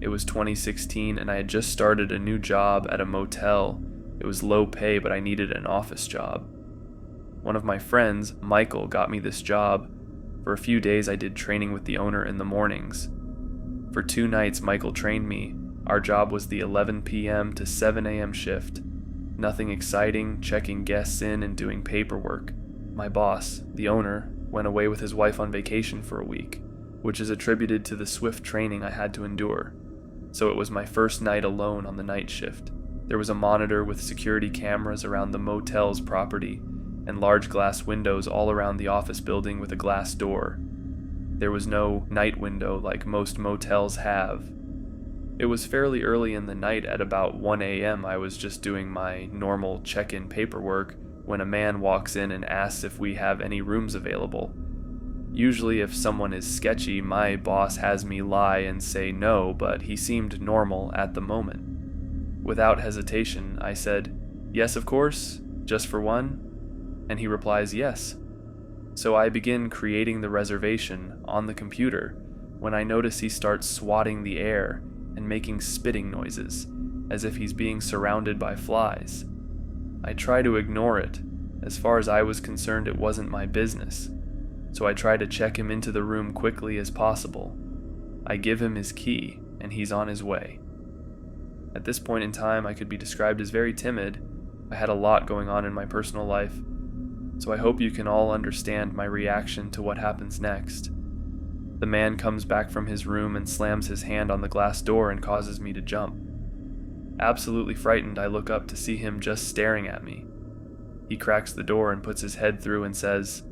It was 2016 and I had just started a new job at a motel. It was low pay, but I needed an office job. One of my friends, Michael, got me this job. For a few days I did training with the owner in the mornings. For 2 nights Michael trained me. Our job was the 11 p.m. to 7 a.m. shift. Nothing exciting, checking guests in and doing paperwork. My boss, the owner, went away with his wife on vacation for a week, which is attributed to the swift training I had to endure. So it was my first night alone on the night shift. There was a monitor with security cameras around the motel's property and large glass windows all around the office building with a glass door. There was no night window like most motels have. It was fairly early in the night. At about 1 a.m. I was just doing my normal check-in paperwork when a man walks in and asks if we have any rooms available. Usually if someone is sketchy, my boss has me lie and say no, but he seemed normal at the moment. Without hesitation, I said, "Yes, of course, just for one?" And he replies, "Yes." So I begin creating the reservation on the computer when I notice he starts swatting the air and making spitting noises, as if he's being surrounded by flies. I try to ignore it. As far as I was concerned, it wasn't my business. So I try to check him into the room quickly as possible. I give him his key, and he's on his way. At this point in time, I could be described as very timid. I had a lot going on in my personal life, so I hope you can all understand my reaction to what happens next. The man comes back from his room and slams his hand on the glass door and causes me to jump. Absolutely frightened, I look up to see him just staring at me. He cracks the door and puts his head through and says,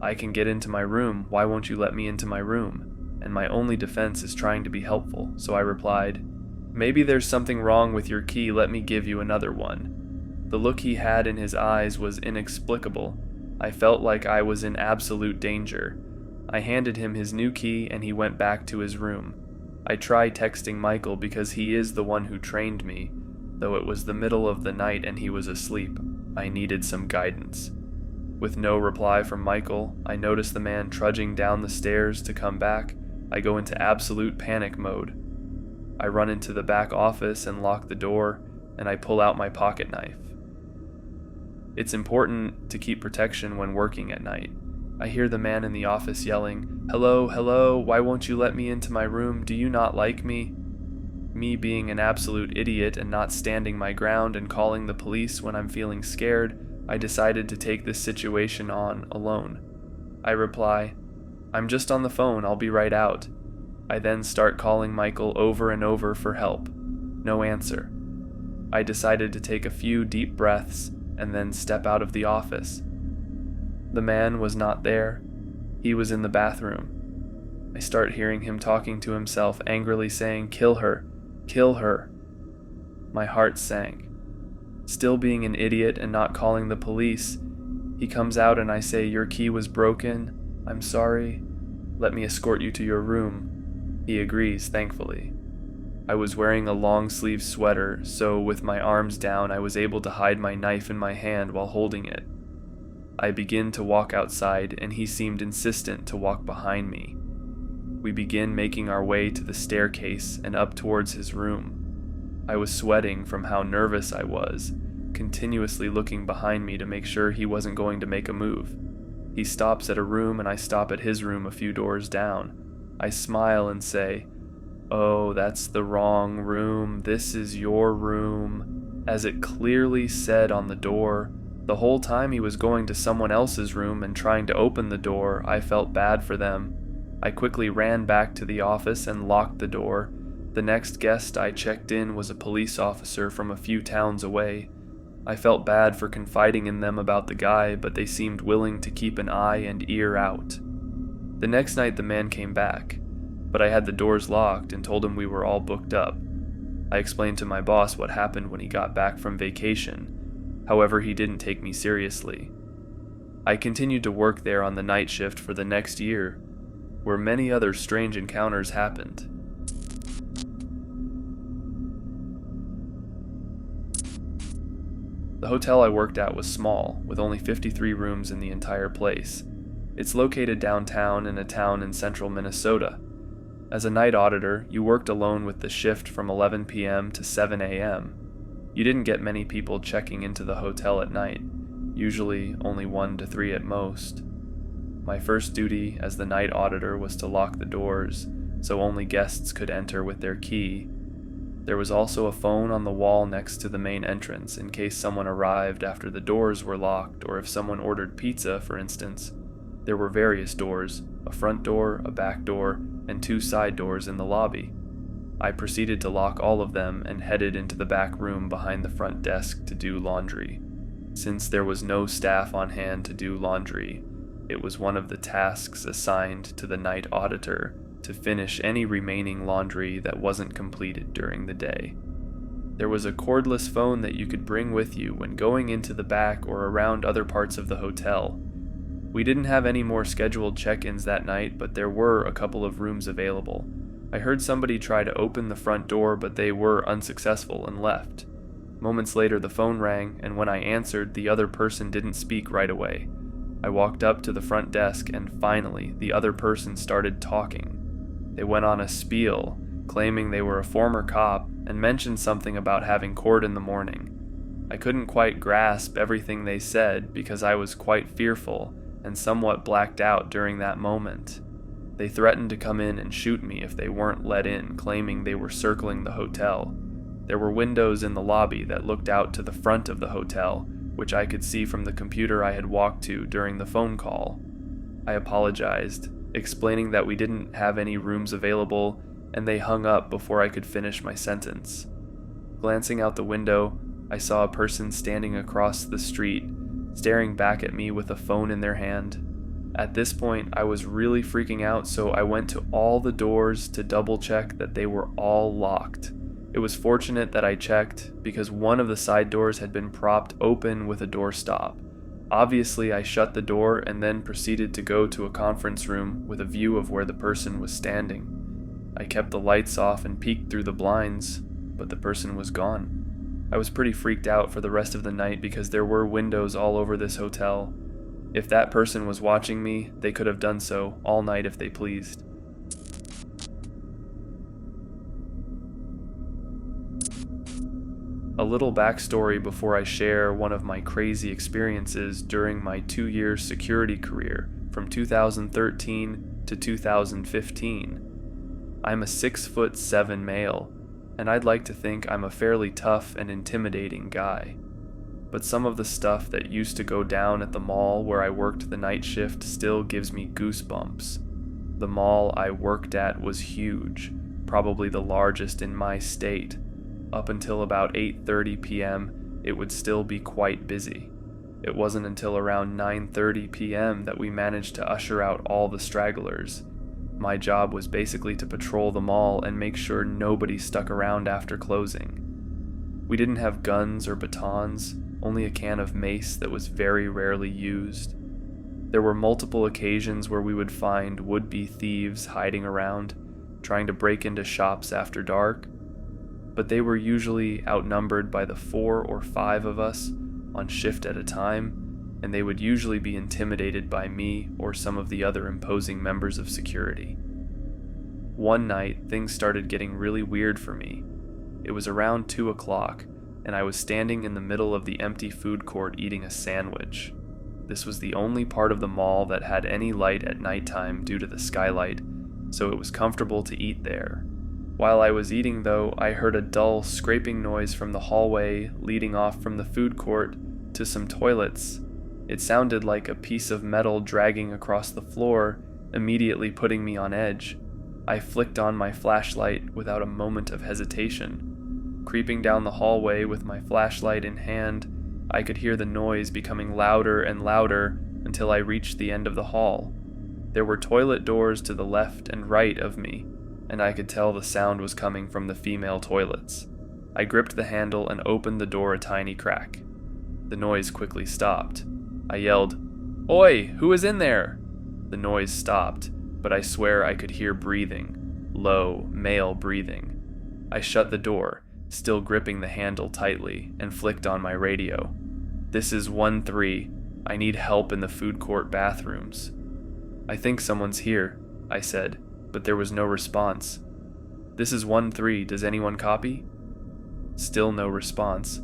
"I can get into my room, why won't you let me into my room?" And my only defense is trying to be helpful, so I replied, "Maybe there's something wrong with your key, let me give you another one." The look he had in his eyes was inexplicable. I felt like I was in absolute danger. I handed him his new key and he went back to his room. I tried texting Michael because he is the one who trained me, though it was the middle of the night and he was asleep. I needed some guidance. With no reply from Michael, I noticed the man trudging down the stairs to come back. I go into absolute panic mode. I run into the back office and lock the door, and I pull out my pocket knife. It's important to keep protection when working at night. I hear the man in the office yelling, "Hello, hello, why won't you let me into my room? Do you not like me?" Me being an absolute idiot and not standing my ground and calling the police when I'm feeling scared, I decided to take this situation on alone. I reply, "I'm just on the phone, I'll be right out." I then start calling Michael over and over for help. No answer. I decided to take a few deep breaths and then step out of the office. The man was not there. He was in the bathroom. I start hearing him talking to himself, angrily saying, "Kill her, kill her." My heart sank. Still being an idiot and not calling the police, he comes out and I say, "Your key was broken. I'm sorry. Let me escort you to your room." He agrees, thankfully. I was wearing a long-sleeve sweater, so with my arms down I was able to hide my knife in my hand while holding it. I begin to walk outside and he seemed insistent to walk behind me. We begin making our way to the staircase and up towards his room. I was sweating from how nervous I was, continuously looking behind me to make sure he wasn't going to make a move. He stops at a room and I stop at his room a few doors down. I smile and say, "Oh, that's the wrong room. This is your room," as it clearly said on the door. The whole time he was going to someone else's room and trying to open the door. I felt bad for them. I quickly ran back to the office and locked the door. The next guest I checked in was a police officer from a few towns away. I felt bad for confiding in them about the guy, but they seemed willing to keep an eye and ear out. The next night the man came back, but I had the doors locked and told him we were all booked up. I explained to my boss what happened when he got back from vacation. However, he didn't take me seriously. I continued to work there on the night shift for the next year, where many other strange encounters happened. The hotel I worked at was small, with only 53 rooms in the entire place. It's located downtown in a town in central Minnesota. As a night auditor, you worked alone with the shift from 11 p.m. to 7 a.m. You didn't get many people checking into the hotel at night, usually only 1 to 3 at most. My first duty as the night auditor was to lock the doors, so only guests could enter with their key. There was also a phone on the wall next to the main entrance in case someone arrived after the doors were locked, or if someone ordered pizza, for instance. There were various doors, a front door, a back door, and 2 side doors in the lobby. I proceeded to lock all of them and headed into the back room behind the front desk to do laundry. Since there was no staff on hand to do laundry, it was one of the tasks assigned to the night auditor to finish any remaining laundry that wasn't completed during the day. There was a cordless phone that you could bring with you when going into the back or around other parts of the hotel. We didn't have any more scheduled check-ins that night, but there were a couple of rooms available. I heard somebody try to open the front door, but they were unsuccessful and left. Moments later, the phone rang, and when I answered, the other person didn't speak right away. I walked up to the front desk, and finally, the other person started talking. They went on a spiel, claiming they were a former cop, and mentioned something about having court in the morning. I couldn't quite grasp everything they said because I was quite fearful and somewhat blacked out during that moment. They threatened to come in and shoot me if they weren't let in, claiming they were circling the hotel. There were windows in the lobby that looked out to the front of the hotel, which I could see from the computer I had walked to during the phone call. I apologized, explaining that we didn't have any rooms available, and they hung up before I could finish my sentence. Glancing out the window, I saw a person standing across the street, staring back at me with a phone in their hand. At this point, I was really freaking out, so I went to all the doors to double check that they were all locked. It was fortunate that I checked, because one of the side doors had been propped open with a doorstop. Obviously, I shut the door and then proceeded to go to a conference room with a view of where the person was standing. I kept the lights off and peeked through the blinds, but the person was gone. I was pretty freaked out for the rest of the night because there were windows all over this hotel. If that person was watching me, they could have done so all night if they pleased. A little backstory before I share one of my crazy experiences during my 2-year security career from 2013 to 2015. I'm a 6'7" male, and I'd like to think I'm a fairly tough and intimidating guy. But some of the stuff that used to go down at the mall where I worked the night shift still gives me goosebumps. The mall I worked at was huge, probably the largest in my state. Up until about 8:30 p.m., it would still be quite busy. It wasn't until around 9:30 p.m. that we managed to usher out all the stragglers. My job was basically to patrol the mall and make sure nobody stuck around after closing. We didn't have guns or batons, only a can of mace that was very rarely used. There were multiple occasions where we would find would-be thieves hiding around, trying to break into shops after dark, but they were usually outnumbered by the 4 or 5 of us on shift at a time, and they would usually be intimidated by me or some of the other imposing members of security. One night, things started getting really weird for me. It was around 2 o'clock, and I was standing in the middle of the empty food court eating a sandwich. This was the only part of the mall that had any light at nighttime due to the skylight, so it was comfortable to eat there. While I was eating, though, I heard a dull scraping noise from the hallway leading off from the food court to some toilets. It sounded like a piece of metal dragging across the floor, immediately putting me on edge. I flicked on my flashlight without a moment of hesitation. Creeping down the hallway with my flashlight in hand, I could hear the noise becoming louder and louder until I reached the end of the hall. There were toilet doors to the left and right of me, and I could tell the sound was coming from the female toilets. I gripped the handle and opened the door a tiny crack. The noise quickly stopped. I yelled, "Oi, who is in there?" The noise stopped, but I swear I could hear breathing, low, male breathing. I shut the door, still gripping the handle tightly, and flicked on my radio. "This is 1-3. I need help in the food court bathrooms." "I think someone's here," I said. but there was no response. "This is 1-3, does anyone copy?" Still no response.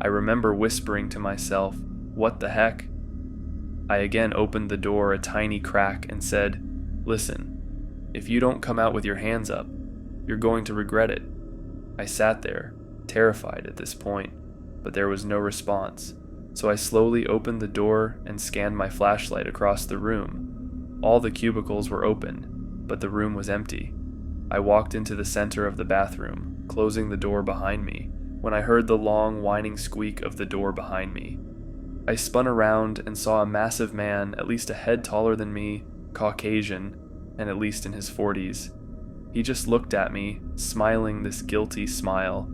I remember whispering to myself, "What the heck?" I again opened the door a tiny crack and said, "Listen, if you don't come out with your hands up, you're going to regret it." I sat there, terrified at this point, but there was no response, so I slowly opened the door and scanned my flashlight across the room. All the cubicles were open, but the room was empty. I walked into the center of the bathroom, closing the door behind me, when I heard the long, whining squeak of the door behind me. I spun around and saw a massive man, at least a head taller than me, Caucasian, and at least in his 40s. He just looked at me, smiling this guilty smile.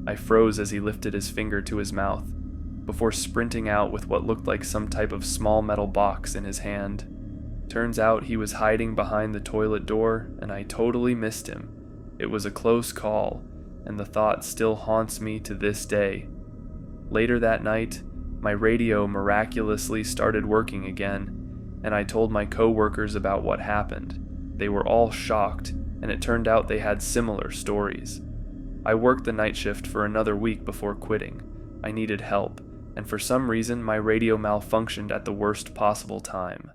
I froze as he lifted his finger to his mouth, before sprinting out with what looked like some type of small metal box in his hand. Turns out he was hiding behind the toilet door, and I totally missed him. It was a close call, and the thought still haunts me to this day. Later that night, my radio miraculously started working again, and I told my coworkers about what happened. They were all shocked, and it turned out they had similar stories. I worked the night shift for another week before quitting. I needed help, and for some reason my radio malfunctioned at the worst possible time.